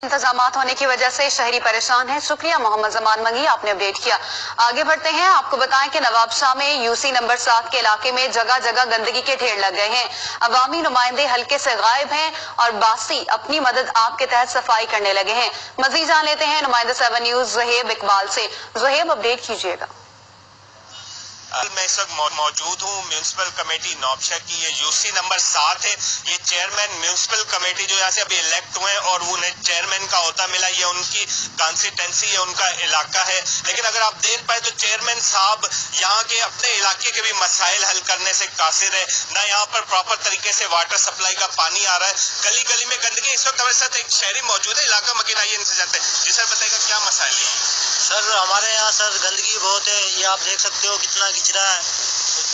इंतजामात होने की वजह से शहरी परेशान हैं। शुक्रिया मोहम्मद जमान मंगी, आपने अपडेट किया। आगे बढ़ते हैं, आपको बताएं कि नवाबशाह में यूसी नंबर 7 के इलाके में जगह जगह गंदगी के ढेर लग गए हैं। अवामी नुमाइंदे हल्के से गायब हैं और बासी अपनी मदद आपके तहत सफाई करने लगे हैं। मजीद जान लेते हैं नुमाइंदा 7 न्यूज ज़ुहैब इकबाल से। ज़ुहैब, अपडेट कीजिएगा। मैं इस वक्त मौजूद हूँ म्यूनसिपल कमेटी नवाबशाह की। ये यूसी नंबर 7 है। ये चेयरमैन म्यूनसिपल कमेटी जो यहाँ से अभी इलेक्ट हुए हैं और उन्हें चेयरमैन का ओहदा मिला, ये उनकी कॉन्स्टिट्यूंसी है, उनका इलाका है। लेकिन अगर आप देख पाए तो चेयरमैन साहब यहाँ के अपने इलाके के भी मसाइल हल करने से कासिर है। ना यहाँ पर प्रॉपर तरीके से वाटर सप्लाई का पानी आ रहा है, गली गली में गंदगी। इस वक्त हमारे साथ एक शहरी मौजूद है, इलाका मकीन, आइए इनसे जानते हैं। जी सर, बताइएगा क्या मसाइल है? सर हमारे यहाँ सर गंदगी बहुत है, ये आप देख सकते हो कितना कचरा है।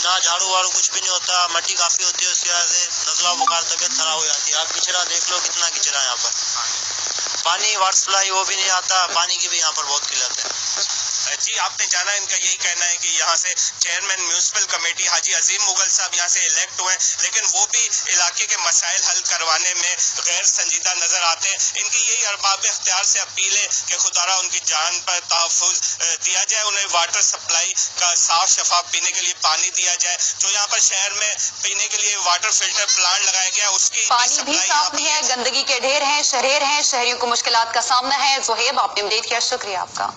ना झाड़ू वाड़ू कुछ भी नहीं होता, मट्टी काफी होती है, उसकी वजह से नजला बुखार तबियत खराब हो जाती है। आप कचरा देख लो कितना कचरा है यहाँ पर। पानी वाटर सप्लाई वो भी नहीं आता, पानी की भी यहाँ पर बहुत किल्लत है। जी, आपने जाना, इनका यही कहना है कि यहाँ से चेयरमैन म्यूनसिपल कमेटी हाजी अजीम मुगल साहब यहाँ से इलेक्ट हुए, लेकिन वो भी इलाके के मसाइल हल करवाने में गैर संजीदा नजर आते हैं। इनकी यही अरबाब इख्तियार से अपील है कि खुदारा उनकी जान पर तहफ़्फ़ुज़ दिया जाए, उन्हें वाटर सप्लाई का साफ शफाफ पीने के लिए पानी दिया जाए। जो यहाँ पर शहर में पीने के लिए वाटर फिल्टर प्लांट लगाया गया, उसकी पानी भी साफ नहीं है, गंदगी के ढेर हैं, शहरियों को मुश्किलात का सामना है। ज़ुहैब, आपने अपडेट किया, शुक्रिया आपका।